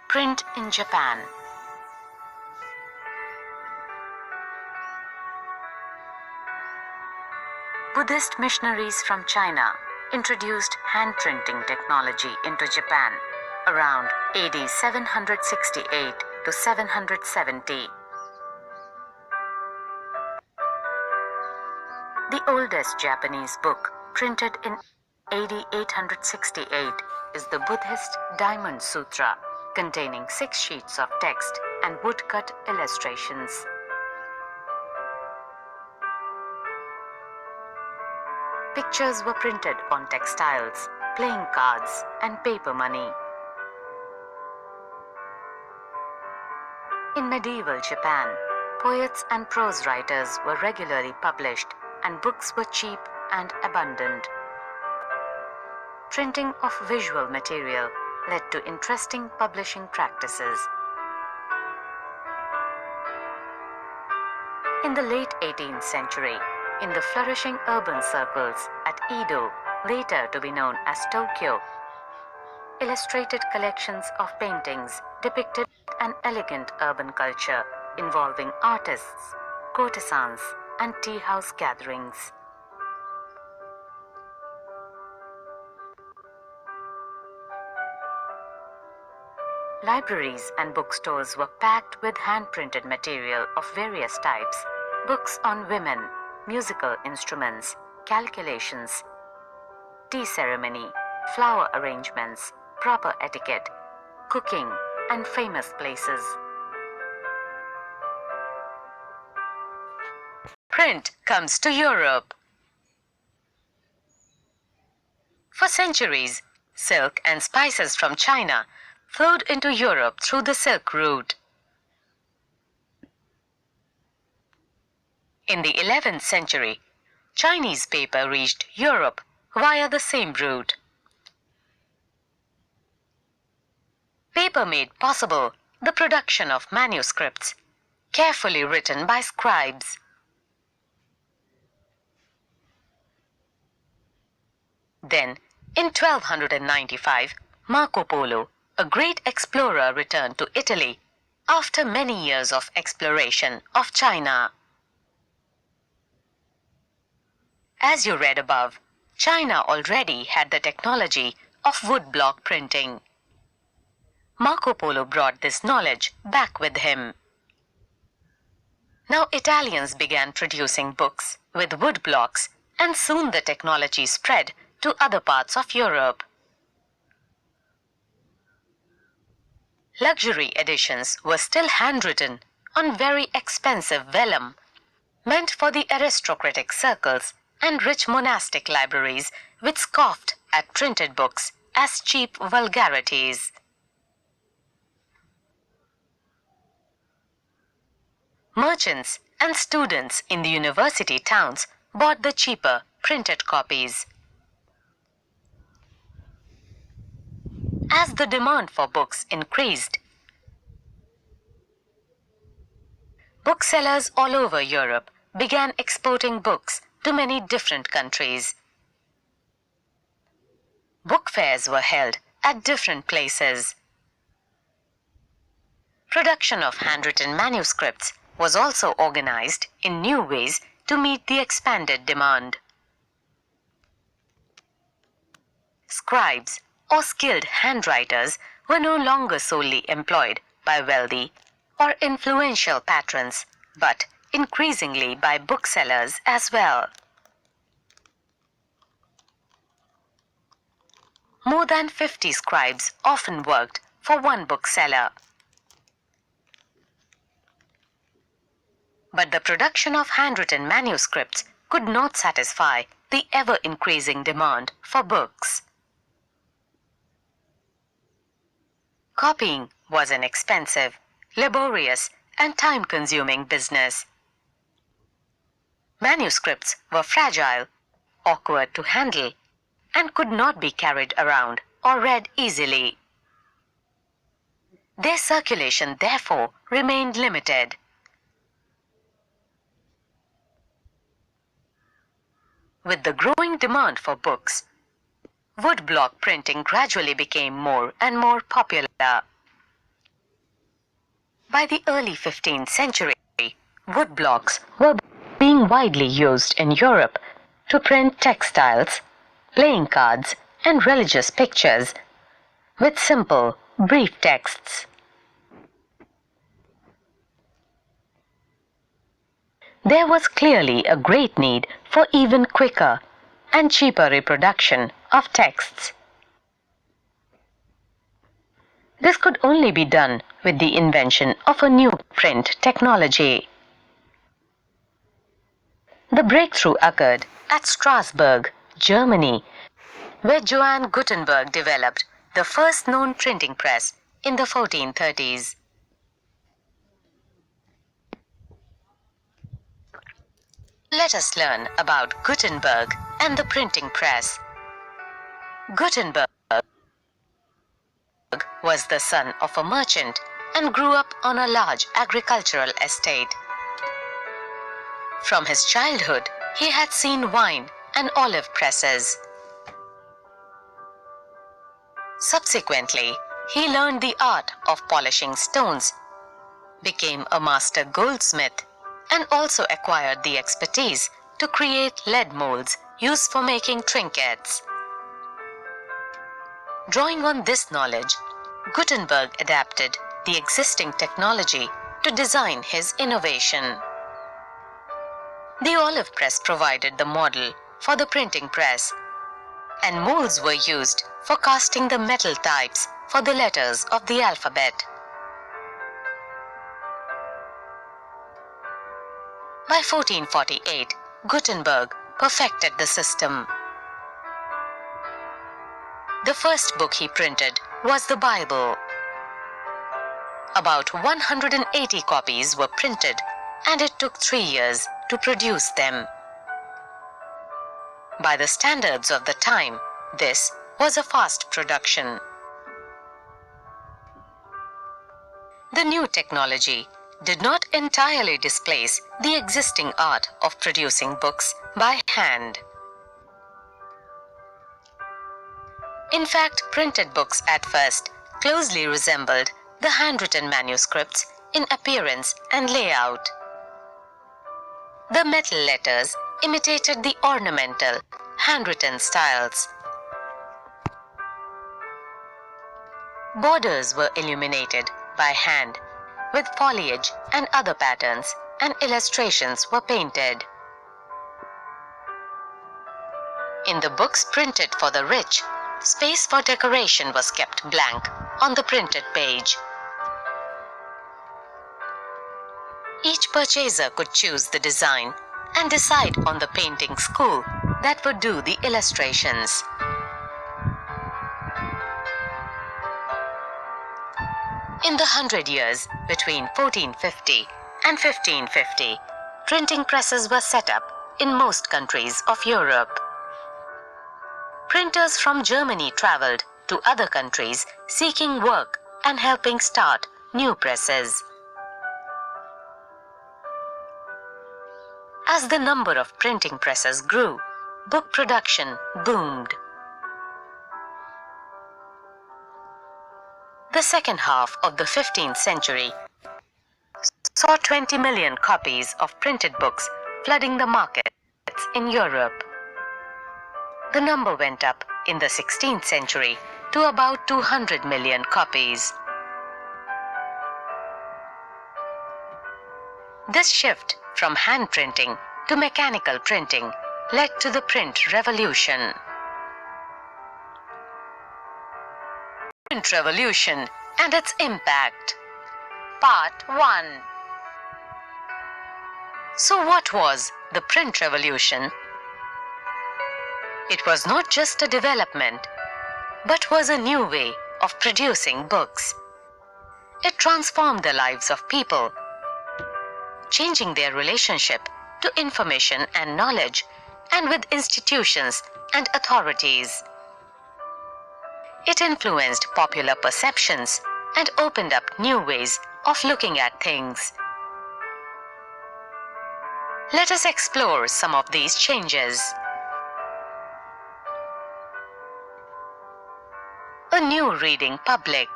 Print in Japan. Buddhist missionaries from China introduced hand printing technology into Japan around AD 768 to 770. The oldest Japanese book printed in AD 868 is the Buddhist Diamond Sutra, containing 6 sheets of text and woodcut illustrations. Pictures were printed on textiles, playing cards, and paper money. In medieval Japan, poets and prose writers were regularly published, and books were cheap and abundant. Printing of visual material led to interesting publishing practices. In the late 18th century, in the flourishing urban circles at Edo, later to be known as Tokyo, illustrated collections of paintings depicted an elegant urban culture involving artists, courtesans, and tea-house gatherings. Libraries and bookstores were packed with hand-printed material of various types, books on women, musical instruments, calculations, tea ceremony, flower arrangements, proper etiquette, cooking, and famous places. Print comes to Europe. For centuries, silk and spices from China flowed into Europe through the Silk Route. In the 11th century, Chinese paper reached Europe via the same route. Paper made possible the production of manuscripts, carefully written by scribes. Then, in 1295, Marco Polo, a great explorer, returned to Italy after many years of exploration of China. As you read above, China already had the technology of woodblock printing. Marco Polo brought this knowledge back with him. Now Italians began producing books with woodblocks, and soon the technology spread to other parts of Europe. Luxury editions were still handwritten on very expensive vellum, meant for the aristocratic circles and rich monastic libraries, which scoffed at printed books as cheap vulgarities. Merchants and students in the university towns bought the cheaper printed copies. As the demand for books increased, booksellers all over Europe began exporting books to many different countries. Book fairs were held at different places. Production of handwritten manuscripts was also organized in new ways to meet the expanded demand. Scribes or skilled handwriters were no longer solely employed by wealthy or influential patrons, but increasingly by booksellers as well. More than 50 scribes often worked for one bookseller. But the production of handwritten manuscripts could not satisfy the ever-increasing demand for books. Copying was an expensive, laborious, and time-consuming business. Manuscripts were fragile, awkward to handle, and could not be carried around or read easily. Their circulation, therefore, remained limited. With the growing demand for books, woodblock printing gradually became more and more popular. By the early 15th century, woodblocks were being widely used in Europe to print textiles, playing cards, and religious pictures with simple, brief texts. There was clearly a great need for even quicker and cheaper reproduction of texts. This could only be done with the invention of a new print technology. The breakthrough occurred at Strasbourg, Germany, where Johann Gutenberg developed the first known printing press in the 1430s. Let us learn about Gutenberg and the printing press. Gutenberg was the son of a merchant and grew up on a large agricultural estate. From his childhood, he had seen wine and olive presses. Subsequently, he learned the art of polishing stones, became a master goldsmith, and also acquired the expertise to create lead molds used for making trinkets. Drawing on this knowledge, Gutenberg adapted the existing technology to design his innovation. The olive press provided the model for the printing press, and molds were used for casting the metal types for the letters of the alphabet. By 1448, Gutenberg perfected the system. The first book he printed was the Bible. About 180 copies were printed, and it took 3 years to produce them. By the standards of the time, this was a fast production. The new technology did not entirely displace the existing art of producing books by hand. In fact, printed books at first closely resembled the handwritten manuscripts in appearance and layout. The metal letters imitated the ornamental, handwritten styles. Borders were illuminated by hand with foliage and other patterns, and illustrations were painted. In the books printed for the rich, space for decoration was kept blank on the printed page. Each purchaser could choose the design and decide on the painting school that would do the illustrations. In the 100 years between 1450 and 1550, printing presses were set up in most countries of Europe. Printers from Germany traveled to other countries seeking work and helping start new presses. As the number of printing presses grew, book production boomed. The second half of the 15th century saw 20 million copies of printed books flooding the markets in Europe. The number went up in the 16th century to about 200 million copies. This shift from hand printing to mechanical printing led to the print revolution. Print revolution and its impact. Part 1. So what was the print revolution? It was not just a development, but was a new way of producing books. It transformed the lives of people, changing their relationship to information and knowledge, and with institutions and authorities. It influenced popular perceptions and opened up new ways of looking at things. Let us explore some of these changes. reading public.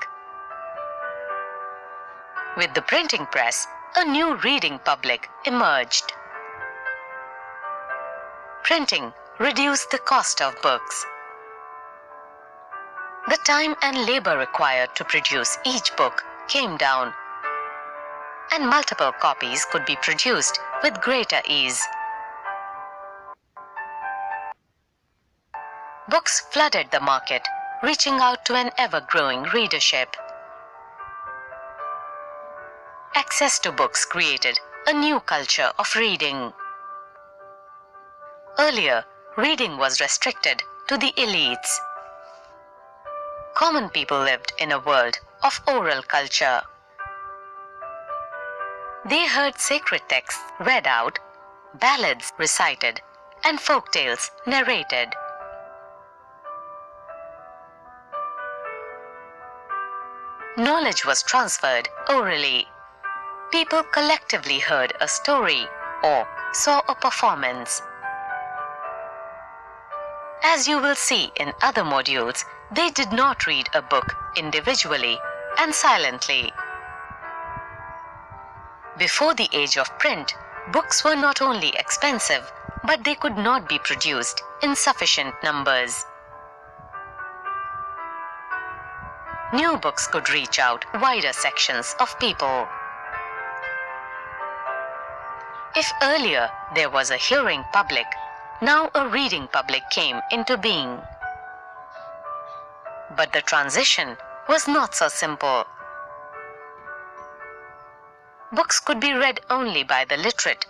With the printing press, a new reading public emerged. Printing reduced the cost of books. The time and labor required to produce each book came down, and multiple copies could be produced with greater ease. Books flooded the market, reaching out to an ever-growing readership. Access to books created a new culture of reading. Earlier, reading was restricted to the elites. Common people lived in a world of oral culture. They heard sacred texts read out, ballads recited, and folk tales narrated. Knowledge was transferred orally. People collectively heard a story or saw a performance. As you will see in other modules, they did not read a book individually and silently. Before the age of print, books were not only expensive, but they could not be produced in sufficient numbers. New books could reach out wider sections of people. If earlier there was a hearing public, now a reading public came into being. But the transition was not so simple. Books could be read only by the literate,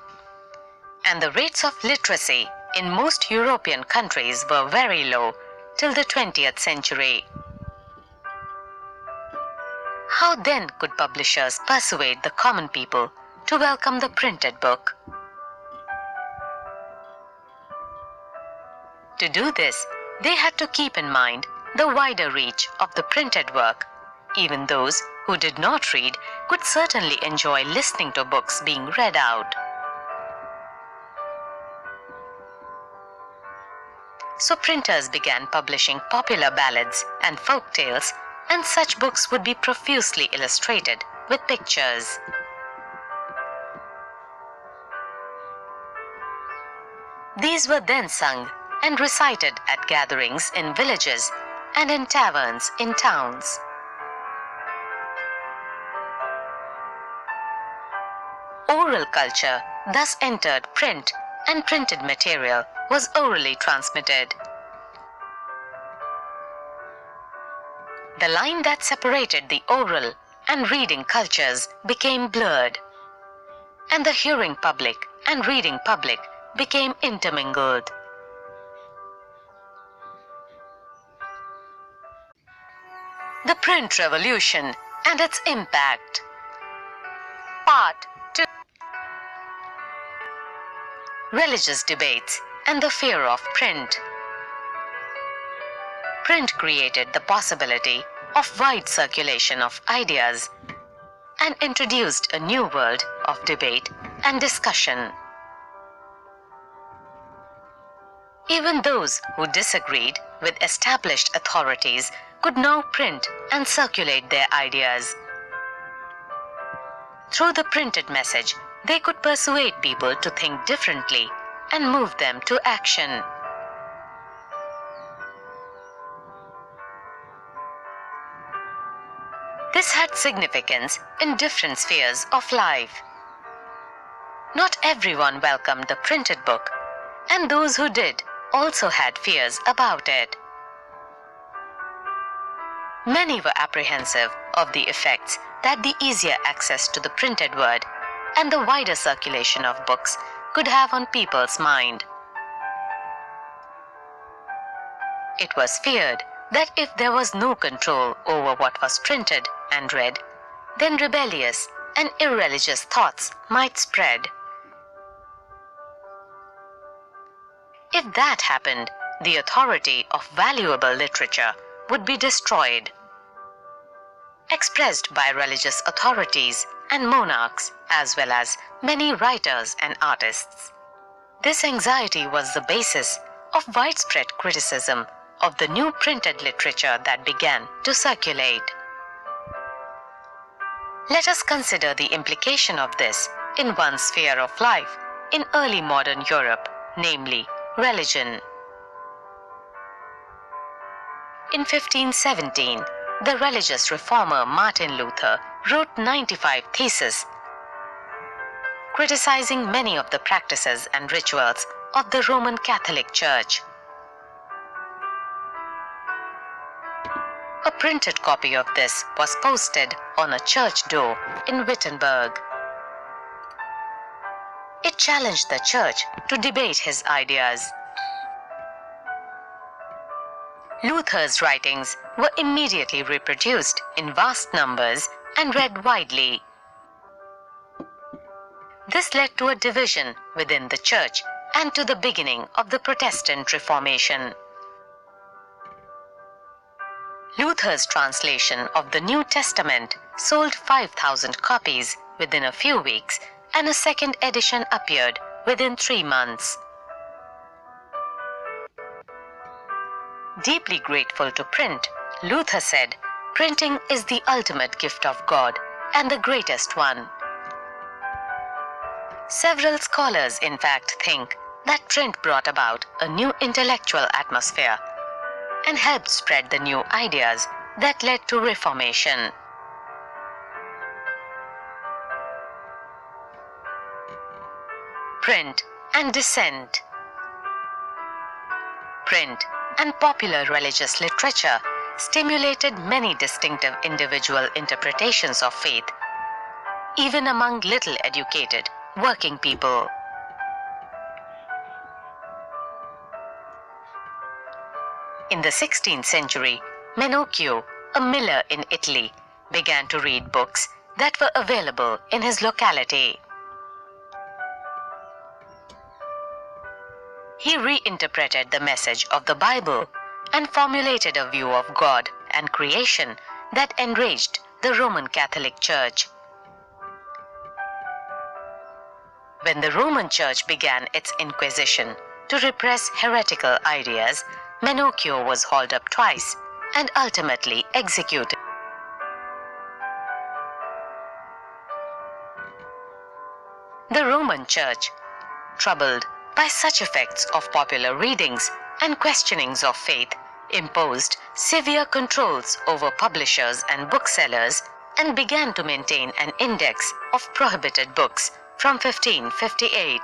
and the rates of literacy in most European countries were very low till the 20th century. How then could publishers persuade the common people to welcome the printed book? To do this, they had to keep in mind the wider reach of the printed work. Even those who did not read could certainly enjoy listening to books being read out. So printers began publishing popular ballads and folk tales, and such books would be profusely illustrated with pictures. These were then sung and recited at gatherings in villages and in taverns in towns. Oral culture thus entered print, and printed material was orally transmitted. The line that separated the oral and reading cultures became blurred, and the hearing public and reading public became intermingled. The print revolution and its impact. Part 2. Religious debates and the fear of print. Print created the possibility of wide circulation of ideas and introduced a new world of debate and discussion. Even those who disagreed with established authorities could now print and circulate their ideas. Through the printed message, they could persuade people to think differently and move them to action. This had significance in different spheres of life. Not everyone welcomed the printed book, and those who did also had fears about it. Many were apprehensive of the effects that the easier access to the printed word and the wider circulation of books could have on people's mind. It was feared that if there was no control over what was printed and read, then rebellious and irreligious thoughts might spread. If that happened, the authority of valuable literature would be destroyed. Expressed by religious authorities and monarchs, as well as many writers and artists. This anxiety was the basis of widespread criticism of the new printed literature that began to circulate. Let us consider the implication of this in one sphere of life in early modern Europe, namely religion. In 1517, the religious reformer Martin Luther wrote 95 theses, criticizing many of the practices and rituals of the Roman Catholic Church. A printed copy of this was posted on a church door in Wittenberg. It challenged the church to debate his ideas. Luther's writings were immediately reproduced in vast numbers and read widely. This led to a division within the church and to the beginning of the Protestant Reformation. Luther's translation of the New Testament sold 5,000 copies within a few weeks, and a second edition appeared within 3 months. Deeply grateful to print, Luther said, "Printing is the ultimate gift of God and the greatest one." Several scholars, in fact, think that print brought about a new intellectual atmosphere and helped spread the new ideas that led to Reformation. Print and dissent. Print and popular religious literature stimulated many distinctive individual interpretations of faith, even among little educated working people. In the 16th century, Menocchio, a miller in Italy, began to read books that were available in his locality. He reinterpreted the message of the Bible and formulated a view of God and creation that enraged the Roman Catholic Church. When the Roman Church began its Inquisition to repress heretical ideas, Menocchio was hauled up twice and ultimately executed. The Roman Church, troubled by such effects of popular readings and questionings of faith, imposed severe controls over publishers and booksellers and began to maintain an index of prohibited books from 1558.